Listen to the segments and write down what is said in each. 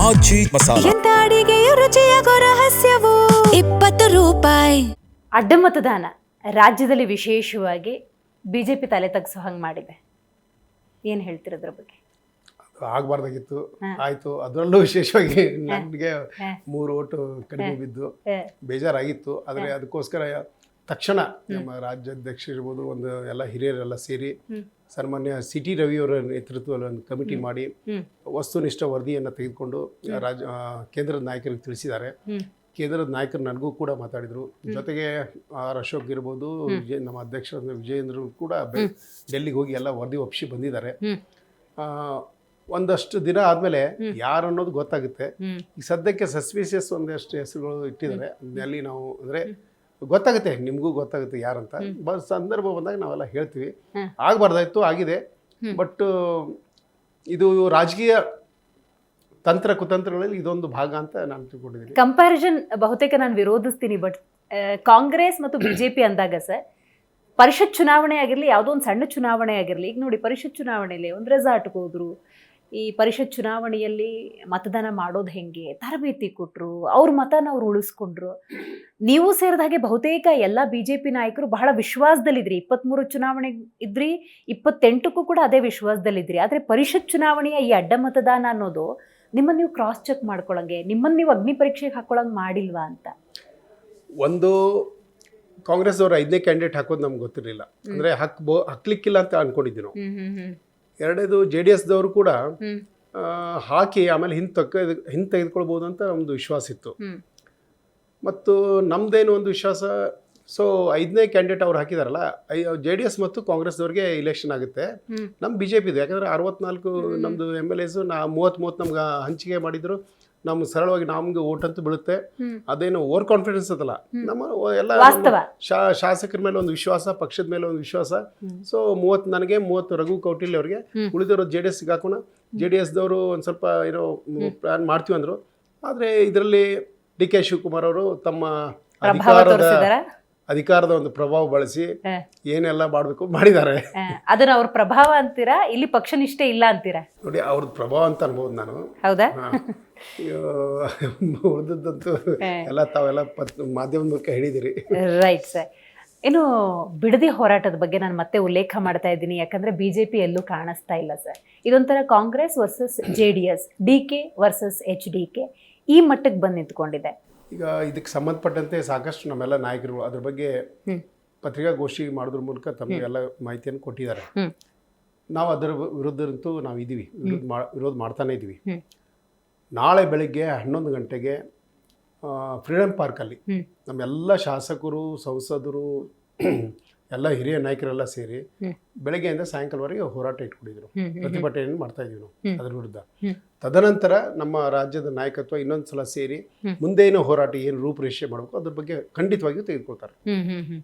ಆಚಿ ಮಸಾಲ ಎಂತ ಅಡಿಗೆಯ ರುಚಿಯಾಗೋ ರಹಸ್ಯವು 20 ರೂಪಾಯಿ. ಅಡ್ಡ ಮತದಾನ ರಾಜ್ಯದಲ್ಲಿ ವಿಶೇಷವಾಗಿ ಬಿಜೆಪಿ ತಲೆ ತಗ್ಸೋ ಹಂಗೆ ಮಾಡಿದೆ. ಏನು ಹೇಳ್ತಿರೋದ್ರ ಬಗ್ಗೆ? ಆಗಬಾರ್ದಾಗಿತ್ತು, ಆಯಿತು. ಅದರಲ್ಲೂ ವಿಶೇಷವಾಗಿ ನನಗೆ 3 ಓಟು ಕಡಿಮೆ ಬಿದ್ದು ಬೇಜಾರಾಗಿತ್ತು. ಆದರೆ ಅದಕ್ಕೋಸ್ಕರ ತಕ್ಷಣ ನಮ್ಮ ರಾಜ್ಯಾಧ್ಯಕ್ಷ ಇರ್ಬೋದು, ಒಂದು ಎಲ್ಲ ಹಿರಿಯರೆಲ್ಲ ಸೇರಿ ಸನ್ಮಾನ್ಯ ಸಿ ಟಿ ರವಿಯವರ ನೇತೃತ್ವದಲ್ಲಿ ಒಂದು ಕಮಿಟಿ ಮಾಡಿ ವಸ್ತುನಿಷ್ಠ ವರದಿಯನ್ನು ತೆಗೆದುಕೊಂಡು ಕೇಂದ್ರದ ನಾಯಕರಿಗೆ ತಿಳಿಸಿದ್ದಾರೆ. ಕೇಂದ್ರದ ನಾಯಕರು ನನಗೂ ಕೂಡ ಮಾತಾಡಿದರು. ಜೊತೆಗೆ ಆರ್ ಅಶೋಕ್ ಇರ್ಬೋದು, ನಮ್ಮ ಅಧ್ಯಕ್ಷ ವಿಜಯೇಂದ್ರ ಕೂಡ ಡೆಲ್ಲಿಗೆ ಹೋಗಿ ಎಲ್ಲ ವರದಿ ಒಪ್ಪಿಸಿ ಬಂದಿದ್ದಾರೆ. ಒಂದಷ್ಟು ದಿನ ಆದಮೇಲೆ ಯಾರು ಅನ್ನೋದು ಗೊತ್ತಾಗುತ್ತೆ. ಈಗ ಸದ್ಯಕ್ಕೆ ಸಸ್ಪಿಷಿಯಸ್ ಒಂದಷ್ಟು ಹೆಸರುಗಳು ಇಟ್ಟಿದ್ದಾರೆ. ಅಲ್ಲಿ ನಾವು ಅಂದರೆ ಗೊತ್ತಾಗುತ್ತೆ, ನಿಮಗೂ ಗೊತ್ತಾಗುತ್ತೆ ಯಾರಂತ. ಸಂದರ್ಭ ಬಂದಾಗ ನಾವೆಲ್ಲ ಹೇಳ್ತೀವಿ. ಆಗಬಾರ್ದಾಯ್ತು, ಆಗಿದೆ. ಬಟ್ ಇದು ರಾಜಕೀಯ ತಂತ್ರ ಕುತಂತ್ರಗಳಲ್ಲಿ ಇದೊಂದು ಭಾಗ ಅಂತ ನಾನು ತಿಳ್ಕೊಂಡಿದ್ದೀನಿ. ಕಂಪ್ಯಾರಿಸನ್ ಬಹುತೇಕ ನಾನು ವಿರೋಧಿಸ್ತೀನಿ. ಬಟ್ ಕಾಂಗ್ರೆಸ್ ಮತ್ತು ಬಿಜೆಪಿ ಅಂದಾಗ ಸರ್, ಪರಿಷತ್ ಚುನಾವಣೆ ಆಗಿರಲಿ, ಯಾವುದೋ ಒಂದು ಸಣ್ಣ ಚುನಾವಣೆ ಆಗಿರಲಿ, ಈಗ ನೋಡಿ ಪರಿಷತ್ ಚುನಾವಣೆಯಲ್ಲಿ ಒಂದು ರೆಸಾರ್ಟ್ಗೆ ಹೋದ್ರು. ಈ ಪರಿಷತ್ ಚುನಾವಣೆಯಲ್ಲಿ ಮತದಾನ ಮಾಡೋದು ಹೆಂಗೆ ತರಬೇತಿ ಕೊಟ್ಟರು, ಅವ್ರ ಮತನ ಅವ್ರು ಉಳಿಸ್ಕೊಂಡ್ರು. ನೀವು ಸೇರಿದ ಹಾಗೆ ಬಹುತೇಕ ಎಲ್ಲ ಬಿಜೆಪಿ ನಾಯಕರು ಬಹಳ ವಿಶ್ವಾಸದಲ್ಲಿದ್ರಿ. 23 ಚುನಾವಣೆ ಇದ್ರಿ, 28ಕ್ಕೂ ಕೂಡ ಅದೇ ವಿಶ್ವಾಸದಲ್ಲಿದ್ರಿ. ಆದರೆ ಪರಿಷತ್ ಚುನಾವಣೆಯ ಈ ಅಡ್ಡ ಮತದಾನ ಅನ್ನೋದು ನಿಮ್ಮನ್ನು ನೀವು ಕ್ರಾಸ್ ಚೆಕ್ ಮಾಡ್ಕೊಳಂಗೆ, ನಿಮ್ಮನ್ನು ನೀವು ಅಗ್ನಿ ಪರೀಕ್ಷೆಗೆ ಹಾಕೊಳ್ಳಂಗೆ ಮಾಡಿಲ್ವಾ ಅಂತ. ಒಂದು ಕಾಂಗ್ರೆಸ್ ಅವರು 5ನೇ ಕ್ಯಾಂಡಿಡೇಟ್ ಹಾಕೋದು ನಮ್ಗೆ ಗೊತ್ತಿರಲಿಲ್ಲ. ಅಂದರೆ ಹಾಕ್ಲಿಕ್ಕಿಲ್ಲ ಅಂತ ಅನ್ಕೊಂಡಿದ್ವಿ ನಾವು. ಎರಡನೇದು JDS ದವರು ಕೂಡ ಹಾಕಿ ಆಮೇಲೆ ಹಿಂದೆ ತೆಗೆದುಕೊಳ್ಬೋದು ಅಂತ ನಮ್ಮದು ವಿಶ್ವಾಸ ಇತ್ತು. ಮತ್ತು ನಮ್ಮದೇನು ಒಂದು ವಿಶ್ವಾಸ, ಸೊ 5ನೇ ಕ್ಯಾಂಡಿಡೇಟ್ ಅವ್ರು ಹಾಕಿದಾರಲ್ಲ, JDS ಮತ್ತು ಕಾಂಗ್ರೆಸ್ದವ್ರಿಗೆ ಇಲೆಕ್ಷನ್ ಆಗುತ್ತೆ. ನಮ್ಮ BJP ಇದೆ. ಯಾಕಂದರೆ 64 ನಮ್ಮದು MLAs 30 ನಮ್ಗೆ ಹಂಚಿಕೆ ಮಾಡಿದ್ರು. ನಮ್ಗೆ ಸರಳವಾಗಿ ನಮ್ಗೆ ಓಟ್ ಅಂತೂ ಬೀಳುತ್ತೆ. ಅದೇನು ಓವರ್ ಕಾನ್ಫಿಡೆನ್ಸ್ ಅದಲ್ಲ, ನಮ್ಮ ಎಲ್ಲ ಶಾಸಕರ ಮೇಲೆ ಒಂದು ವಿಶ್ವಾಸ, ಪಕ್ಷದ ಮೇಲೆ ಒಂದು ವಿಶ್ವಾಸ. ಸೊ 30 ನನಗೆ, 30 ರಘು ಕೌಟಿಲ್ಯ ಅವ್ರಿಗೆ, ಉಳಿದಿರೋ JDSಗೆ ಹಾಕೋಣ. JDS ದವರು ಒಂದು ಸ್ವಲ್ಪ ಏನೋ ಪ್ಲಾನ್ ಮಾಡ್ತೀವಿ ಅಂದರು. ಆದರೆ ಇದರಲ್ಲಿ DK ಶಿವಕುಮಾರ್ ಅವರು ತಮ್ಮ ಅಧಿಕಾರದ ಒಂದು ಪ್ರಭಾವ ಬಳಸಿ ಏನೆಲ್ಲ ಮಾಡಬೇಕು ಮಾಡಿದ್ದಾರೆ. ಅದನ್ನ ಅವ್ರ ಪ್ರಭಾವ ಅಂತೀರಾ, ಇಲ್ಲಿ ಪಕ್ಷ ನಿಷ್ಠೆ ಇಲ್ಲ ಅಂತೀರಾ? ನೋಡಿ, ಅವ್ರದ್ದು ಪ್ರಭಾವ ಅಂತ ಅನ್ಬೋದು ನಾನು. ಹೌದಾ? ಉಳಿದದ್ದಂತೂ ಎಲ್ಲ ತಾವೆಲ್ಲ ಮಾಧ್ಯಮದ ಮೂಲಕ ಹೇಳಿದಿರಿ. Right sir. ಇನ್ನು ಬಿಡದಿ ಹೋರಾಟದ ಬಗ್ಗೆ ನಾನು ಮತ್ತೆ ಉಲ್ಲೇಖ ಮಾಡ್ತಾ ಇದ್ದೀನಿ, ಯಾಕಂದ್ರೆ ಬಿಜೆಪಿ ಎಲ್ಲೂ ಕಾಣಿಸ್ತಾ ಇಲ್ಲ ಸರ್. ಇದೊಂಥರ Congress versus JDS, DK versus HDK ಈ ಮಟ್ಟಕ್ಕೆ ಬಂದು ನಿಂತ್ಕೊಂಡಿದೆ. ಈಗ ಇದಕ್ಕೆ ಸಂಬಂಧಪಟ್ಟಂತೆ ಸಾಕಷ್ಟು ನಮ್ಮೆಲ್ಲ ನಾಯಕರು ಅದ್ರ ಬಗ್ಗೆ ಪತ್ರಿಕಾಗೋಷ್ಠಿ ಮಾಡೋದ್ರ ಮೂಲಕ ತಮಗೆಲ್ಲ ಮಾಹಿತಿಯನ್ನು ಕೊಟ್ಟಿದ್ದಾರೆ. ನಾವು ಅದರ ವಿರುದ್ಧಂತೂ ನಾವು ಇದ್ದೀವಿ, ವಿರೋಧ ಮಾಡ್ತಾನೆ ಇದ್ದೀವಿ. ನಾಳೆ ಬೆಳಗ್ಗೆ 11 ಗಂಟೆಗೆ ಫ್ರೀಡಮ್ ಪಾರ್ಕಲ್ಲಿ ನಮ್ಮೆಲ್ಲ ಶಾಸಕರು, ಸಂಸದರು, ಎಲ್ಲ ಹಿರಿಯ ನಾಯಕರೆಲ್ಲ ಸೇರಿ ಬೆಳಗ್ಗೆಯಿಂದ ಸಾಯಂಕಾಲವರೆಗೆ ಹೋರಾಟ ಇಟ್ಕೊಂಡಿದ್ರು. ಪ್ರತಿಭಟನೆಯನ್ನು ಮಾಡ್ತಾ ಇದೀವಿ ನಾವು ಅದ್ರ ವಿರುದ್ಧ. ತದನಂತರ ನಮ್ಮ ರಾಜ್ಯದ ನಾಯಕತ್ವ ಇನ್ನೊಂದು ಸಲ ಸೇರಿ ಮುಂದೇನು ಹೋರಾಟ, ಏನು ರೂಪುರೇಷೆ ಮಾಡಬೇಕು ಅದ್ರ ಬಗ್ಗೆ ಖಂಡಿತವಾಗಿಯೂ ತೆಗೆದುಕೊಳ್ತಾರೆ.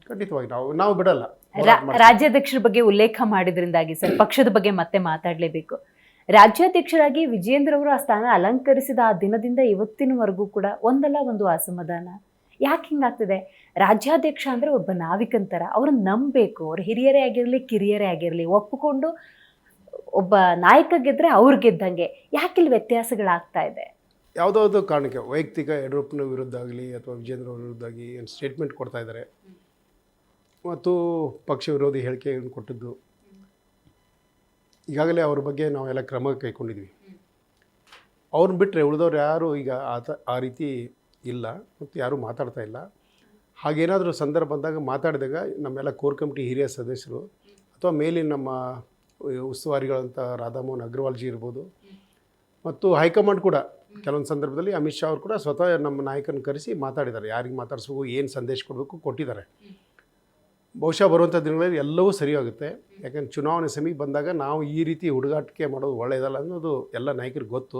ಖಂಡಿತವಾಗಿ ನಾವು ಬಿಡಲ್ಲ. ರಾಜ್ಯಾಧ್ಯಕ್ಷರ ಬಗ್ಗೆ ಉಲ್ಲೇಖ ಮಾಡಿದ್ರಿಂದಾಗಿ ಸರ್, ಪಕ್ಷದ ಬಗ್ಗೆ ಮತ್ತೆ ಮಾತಾಡಲೇಬೇಕು. ರಾಜ್ಯಾಧ್ಯಕ್ಷರಾಗಿ ವಿಜಯೇಂದ್ರ ಅವರು ಆ ಸ್ಥಾನ ಅಲಂಕರಿಸಿದ ಆ ದಿನದಿಂದ ಇವತ್ತಿನವರೆಗೂ ಕೂಡ ಒಂದಲ್ಲ ಒಂದು ಅಸಮಾಧಾನ. ಯಾಕೆ ಹಿಂಗಾಗ್ತಿದೆ? ರಾಜ್ಯಾಧ್ಯಕ್ಷ ಅಂದರೆ ಒಬ್ಬ ನಾವಿಕಂತರ, ಅವ್ರನ್ನ ನಂಬಬೇಕು. ಅವ್ರು ಹಿರಿಯರೇ ಆಗಿರಲಿ, ಕಿರಿಯರೇ ಆಗಿರಲಿ, ಒಪ್ಪಿಕೊಂಡು ಒಬ್ಬ ನಾಯಕ ಗೆದ್ರೆ ಅವ್ರು ಗೆದ್ದಂಗೆ. ಯಾಕಿಲ್ಲಿ ವ್ಯತ್ಯಾಸಗಳಾಗ್ತಾ ಇದೆ? ಯಾವುದಾದ್ರು ಕಾರಣಕ್ಕೆ ವೈಯಕ್ತಿಕ ಯಡಿಯೂರಪ್ಪನ ವಿರುದ್ಧ ಆಗಲಿ ಅಥವಾ ವಿಜೇಂದ್ರ ಅವ್ರ ವಿರುದ್ಧ ಆಗಿ ಏನು ಸ್ಟೇಟ್ಮೆಂಟ್ ಕೊಡ್ತಾ ಇದ್ದಾರೆ ಮತ್ತು ಪಕ್ಷ ವಿರೋಧಿ ಹೇಳಿಕೆಯನ್ನು ಕೊಟ್ಟಿದ್ದು. ಈಗಾಗಲೇ ಅವ್ರ ಬಗ್ಗೆ ನಾವೆಲ್ಲ ಕ್ರಮ ಕೈಗೊಂಡಿದ್ವಿ. ಅವ್ರನ್ನ ಬಿಟ್ಟರೆ ಉಳಿದವ್ರು ಯಾರು ಈಗ ಆ ರೀತಿ ಇಲ್ಲ ಮತ್ತು ಯಾರೂ ಮಾತಾಡ್ತಾ ಇಲ್ಲ. ಹಾಗೇನಾದರೂ ಸಂದರ್ಭ ಬಂದಾಗ ಮಾತಾಡಿದಾಗ ನಮ್ಮೆಲ್ಲ ಕೋರ್ ಕಮಿಟಿ ಹಿರಿಯ ಸದಸ್ಯರು ಅಥವಾ ಮೇಲಿನ ನಮ್ಮ ಉಸ್ತುವಾರಿಗಳಂಥ ರಾಧಾಮೋಹನ್ ಅಗ್ರವಾಲ್ಜಿ ಇರ್ಬೋದು, ಮತ್ತು ಹೈಕಮಾಂಡ್ ಕೂಡ ಕೆಲವೊಂದು ಸಂದರ್ಭದಲ್ಲಿ ಅಮಿತ್ ಶಾ ಅವರು ಕೂಡ ಸ್ವತಃ ನಮ್ಮ ನಾಯಕರನ್ನು ಕರೆಸಿ ಮಾತಾಡಿದ್ದಾರೆ. ಯಾರಿಗೆ ಮಾತಾಡಿಸ್ಬೇಕು, ಏನು ಸಂದೇಶ ಕೊಡಬೇಕು ಕೊಟ್ಟಿದ್ದಾರೆ. ಬಹುಶಃ ಬರುವಂಥ ದಿನಗಳಲ್ಲಿ ಎಲ್ಲವೂ ಸರಿಯಾಗುತ್ತೆ. ಯಾಕಂದ್ರೆ ಚುನಾವಣೆ ಸಮೀಪ ಬಂದಾಗ ನಾವು ಈ ರೀತಿ ಹುಡುಗಾಟಿಕೆ ಮಾಡೋದು ಒಳ್ಳೆಯದಲ್ಲ ಅನ್ನೋದು ಎಲ್ಲ ನಾಯಕರಿಗೆ ಗೊತ್ತು.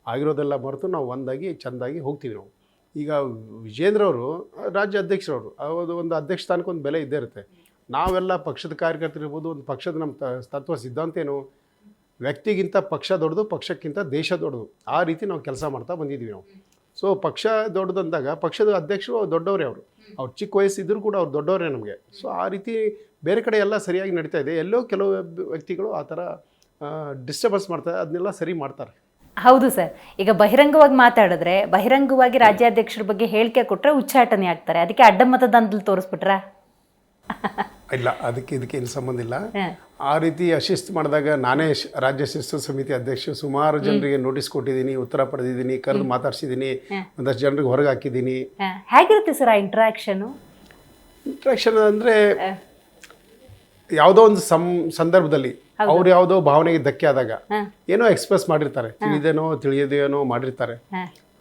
ಆಗಿರೋದೆಲ್ಲ ಮರೆತು ನಾವು ಒಂದಾಗಿ ಚೆಂದಾಗಿ ಹೋಗ್ತೀವಿ ನಾವು. ಈಗ ವಿಜೇಂದ್ರ ಅವರು ರಾಜ್ಯ ಅಧ್ಯಕ್ಷರವರು, ಅದು ಒಂದು ಅಧ್ಯಕ್ಷ ಸ್ಥಾನಕ್ಕೆ ಒಂದು ಬೆಲೆ ಇದ್ದೇ ಇರುತ್ತೆ. ನಾವೆಲ್ಲ ಪಕ್ಷದ ಕಾರ್ಯಕರ್ತರಿರ್ಬೋದು, ಒಂದು ಪಕ್ಷದ ನಮ್ಮ ತತ್ವ ಸಿದ್ಧಾಂತ ಏನು, ವ್ಯಕ್ತಿಗಿಂತ ಪಕ್ಷ ದೊಡ್ಡದು, ಪಕ್ಷಕ್ಕಿಂತ ದೇಶ ದೊಡ್ಡದು. ಆ ರೀತಿ ನಾವು ಕೆಲಸ ಮಾಡ್ತಾ ಬಂದಿದ್ದೀವಿ ನಾವು. ಸೊ ಪಕ್ಷ ದೊಡ್ಡದಂದಾಗ ಪಕ್ಷದ ಅಧ್ಯಕ್ಷರು ದೊಡ್ಡವರೇ, ಅವ್ರು ಚಿಕ್ಕ ವಯಸ್ಸಿದ್ದರೂ ಕೂಡ ಅವ್ರು ದೊಡ್ಡವರೇ ನಮಗೆ. ಸೊ ಆ ರೀತಿ ಬೇರೆ ಕಡೆ ಎಲ್ಲ ಸರಿಯಾಗಿ ನಡೀತಾ ಇದೆ. ಎಲ್ಲೋ ಕೆಲವು ವ್ಯಕ್ತಿಗಳು ಆ ಥರ ಡಿಸ್ಟರ್ಬೆನ್ಸ್ ಮಾಡ್ತಾರೆ, ಅದನ್ನೆಲ್ಲ ಸರಿ ಮಾಡ್ತಾರೆ. ಹೌದು ಸರ್. ಈಗ ಬಹಿರಂಗವಾಗಿ ಮಾತಾಡಿದ್ರೆ, ಬಹಿರಂಗವಾಗಿ ರಾಜ್ಯಾಧ್ಯಕ್ಷರ ಬಗ್ಗೆ ಹೇಳಿಕೆ ಕೊಟ್ರೆ ಉಚ್ಚಾಟನೆ ಆಗ್ತಾರೆ. ಅದಕ್ಕೆ ಅಡ್ಡ ಮತದಾನದಲ್ಲಿ ತೋರಿಸ್ಬಿಟ್ರಾ? ಇಲ್ಲ, ಇದಕ್ಕೆ ಏನು ಸಂಬಂಧ ಇಲ್ಲ. ಆ ರೀತಿ ಅಶಿಸ್ತು ಮಾಡಿದಾಗ ನಾನೇ ರಾಜ್ಯ ಶಿಸ್ತು ಸಮಿತಿ ಅಧ್ಯಕ್ಷ, ಸುಮಾರು ಜನರಿಗೆ ನೋಟಿಸ್ ಕೊಟ್ಟಿದ್ದೀನಿ, ಉತ್ತರ ಪಡೆದಿದ್ದೀನಿ, ಕರೆದು ಮಾತಾಡ್ಸಿದ್ದೀನಿ, ಒಂದಷ್ಟು ಜನರಿಗೆ ಹೊರಗೆ ಹಾಕಿದ್ದೀನಿ. ಹೇಗಿರುತ್ತೆ ಸರ್ ಆ ಇಂಟ್ರಾಕ್ಷನ್ ಅಂದರೆ ಯಾವುದೋ ಒಂದು ಸಂದರ್ಭದಲ್ಲಿ ಅವ್ರು ಯಾವುದೋ ಭಾವನೆಗೆ ಧಕ್ಕೆ ಆದಾಗ ಏನೋ ಎಕ್ಸ್ಪ್ರೆಸ್ ಮಾಡಿರ್ತಾರೆ, ತಿಳಿಯದೇನೋ ಮಾಡಿರ್ತಾರೆ.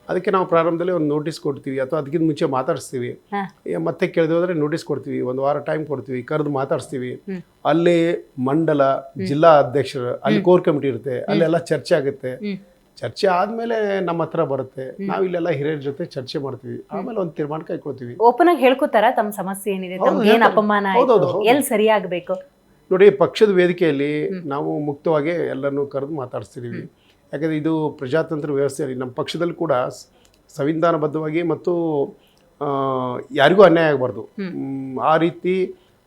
ಅದಕ್ಕೆ ನಾವು ಪ್ರಾರಂಭದಲ್ಲಿ ಒಂದು ನೋಟಿಸ್ ಕೊಡ್ತೀವಿ, ಅಥವಾ ಅದಕ್ಕಿಂತ ಮುಂಚೆ ಮಾತಾಡಿಸ್ತೀವಿ. ಮತ್ತೆ ಕೇಳಿದೆ ಹೋದ್ರೆ ನೋಟಿಸ್ ಕೊಡ್ತೀವಿ, ಒಂದು ವಾರ ಟೈಮ್ ಕೊಡ್ತೀವಿ, ಕರೆದು ಮಾತಾಡಿಸ್ತೀವಿ. ಅಲ್ಲಿ ಮಂಡಲ, ಜಿಲ್ಲಾ ಅಧ್ಯಕ್ಷರು, ಅಲ್ಲಿ ಕೋರ್ ಕಮಿಟಿ ಇರುತ್ತೆ, ಅಲ್ಲೆಲ್ಲ ಚರ್ಚೆ ಆಗುತ್ತೆ. ಚರ್ಚೆ ಆದ್ಮೇಲೆ ನಮ್ಮ ಹತ್ರ ಬರುತ್ತೆ, ನಾವು ಇಲ್ಲೆಲ್ಲ ಹಿರಿಯರ ಜೊತೆ ಚರ್ಚೆ ಮಾಡ್ತೀವಿ, ಆಮೇಲೆ ಒಂದು ತೀರ್ಮಾನ ಕೈಕೊಳ್ತೀವಿ. ಓಪನ್ ಆಗಿ ಹೇಳ್ಕೊತಾರ ತಮ್ಮ ಸಮಸ್ಯೆ ಏನಿದೆ, ಏನ್ ಅಪಮಾನ ಆಯ್ತು, ಎಲ್ಲಿ ಸರಿಯಾಗಬೇಕು. ನೋಡಿ, ಪಕ್ಷದ ವೇದಿಕೆಯಲ್ಲಿ ನಾವು ಮುಕ್ತವಾಗಿ ಎಲ್ಲರನ್ನೂ ಕರೆದು ಮಾತಾಡಿಸ್ತಿದ್ದೀವಿ. ಯಾಕಂದರೆ ಇದು ಪ್ರಜಾತಂತ್ರ ವ್ಯವಸ್ಥೆಯಲ್ಲಿ ನಮ್ಮ ಪಕ್ಷದಲ್ಲಿ ಕೂಡ ಸಂವಿಧಾನಬದ್ಧವಾಗಿ ಮತ್ತು ಯಾರಿಗೂ ಅನ್ಯಾಯ ಆಗಬಾರ್ದು, ಆ ರೀತಿ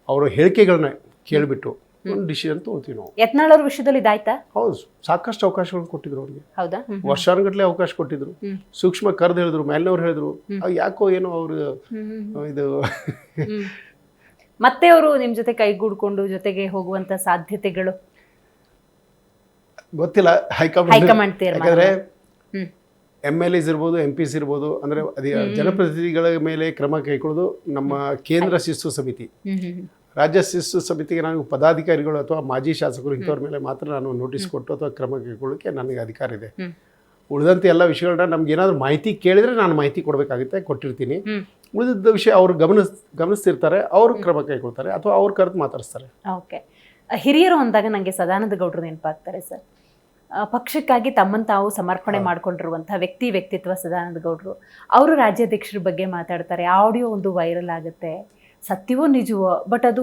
ಅವರ ಹೇಳಿಕೆಗಳನ್ನ ಕೇಳಿಬಿಟ್ಟು ಒಂದು ಡಿಸಿಷನ್ ತೊಗೊಳ್ತೀವಿ ನಾವು. ಯತ್ನಾಳ್ ಅವ್ರ ವಿಷಯದಲ್ಲಿ ಇದಾಯ್ತಾ? ಹೌದು, ಸಾಕಷ್ಟು ಅವಕಾಶಗಳನ್ನು ಕೊಟ್ಟಿದ್ರು ಅವ್ರಿಗೆ. ಹೌದಾ? ವರ್ಷಾನುಗಟ್ಟಲೆ ಅವಕಾಶ ಕೊಟ್ಟಿದ್ರು, ಸೂಕ್ಷ್ಮ ಕರೆದು ಹೇಳಿದ್ರು, ಮೇಲಿನವ್ರು ಹೇಳಿದ್ರು. ಯಾಕೋ ಏನೋ ಅವರು ಇದು ಮತ್ತೆ ಅವರು ನಿಮ್ಮ ಜೊತೆ ಕೈಗೂಡ್ಕೊಂಡು ಜೊತೆಗೆ ಹೋಗುವಂತ ಸಾಧ್ಯತೆಗಳು ಗೊತ್ತಿಲ್ಲ. ಹೈಕಮಾಂಡ್ ಯಾಕಂದ್ರೆ ಹ್ಮ್. MLAs ಇರ್ಬೋದು, MPs ಇರ್ಬೋದು, ಅಂದ್ರೆ ಜನಪ್ರತಿನಿಧಿಗಳ ಮೇಲೆ ಕ್ರಮ ಕೈಗೊಳ್ಳೋದು ನಮ್ಮ ಕೇಂದ್ರ ಶಿಸ್ತು ಸಮಿತಿ. ರಾಜ್ಯ ಶಿಸ್ತು ಸಮಿತಿಗೆ ನಾನು ಪದಾಧಿಕಾರಿಗಳು ಅಥವಾ ಮಾಜಿ ಶಾಸಕರು ಇಂಥವ್ರ ಮೇಲೆ ಮಾತ್ರ ನಾನು ನೋಟಿಸ್ ಕೊಟ್ಟು ಅಥವಾ ಕ್ರಮ ಕೈಗೊಳ್ಳೋಕ್ಕೆ ನನಗೆ ಅಧಿಕಾರ ಇದೆ. ಉಳಿದಂತೆ ಎಲ್ಲ ವಿಷಯಗಳನ್ನ ನಮ್ಗೆ ಏನಾದರೂ ಮಾಹಿತಿ ಕೇಳಿದ್ರೆ ನಾನು ಮಾಹಿತಿ ಕೊಡಬೇಕಾಗುತ್ತೆ, ಕೊಟ್ಟಿರ್ತೀನಿ. ಉಳಿದಿದ್ದ ವಿಷಯ ಅವರು ಗಮನಿಸ್ತಿರ್ತಾರೆ, ಅವರು ಕ್ರಮ ಕೈಗೊಳ್ತಾರೆ ಅಥವಾ ಅವ್ರು ಕರೆದು ಮಾತಾಡಿಸ್ತಾರೆ. ಓಕೆ. ಹಿರಿಯರು ಅಂದಾಗ ನನಗೆ ಸದಾನಂದ ಗೌಡರು ನೆನಪಾಗ್ತಾರೆ ಸರ್. ಪಕ್ಷಕ್ಕಾಗಿ ತಮ್ಮನ್ನು ತಾವು ಸಮರ್ಪಣೆ ಮಾಡ್ಕೊಂಡಿರುವಂತಹ ವ್ಯಕ್ತಿತ್ವ ಸದಾನಂದ ಗೌಡರು. ಅವರು ರಾಜ್ಯಾಧ್ಯಕ್ಷರ ಬಗ್ಗೆ ಮಾತಾಡ್ತಾರೆ, ಆಡಿಯೋ ಒಂದು ವೈರಲ್ ಆಗುತ್ತೆ, ಸತ್ಯವೋ ನಿಜವೋ, ಬಟ್ ಅದು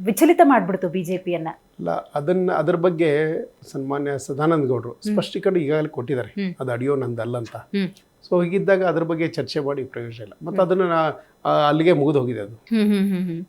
ವಿಚಲಿತ ಮಾಡಿಬಿಡ್ತು ಬಿಜೆಪಿಯನ್ನ. ಅಲ್ಲ, ಅದ್ರ ಬಗ್ಗೆ ಸನ್ಮಾನ್ಯ ಸದಾನಂದ ಗೌಡರು ಸ್ಪಷ್ಟೀಕರಣ ಈಗಾಗಲೇ ಕೊಟ್ಟಿದ್ದಾರೆ, ಅದು ಆಡಿಯೋ ನಂದಲ್ಲ ಅಂತ. ಸೊ ಹೀಗಿದ್ದಾಗ ಅದ್ರ ಬಗ್ಗೆ ಚರ್ಚೆ ಮಾಡಿ ಪ್ರಯೋಜನ ಇಲ್ಲ, ಮತ್ತು ಅದನ್ನು ಅಲ್ಲಿಗೆ ಮುಗಿದು ಹೋಗಿದೆ ಅದು.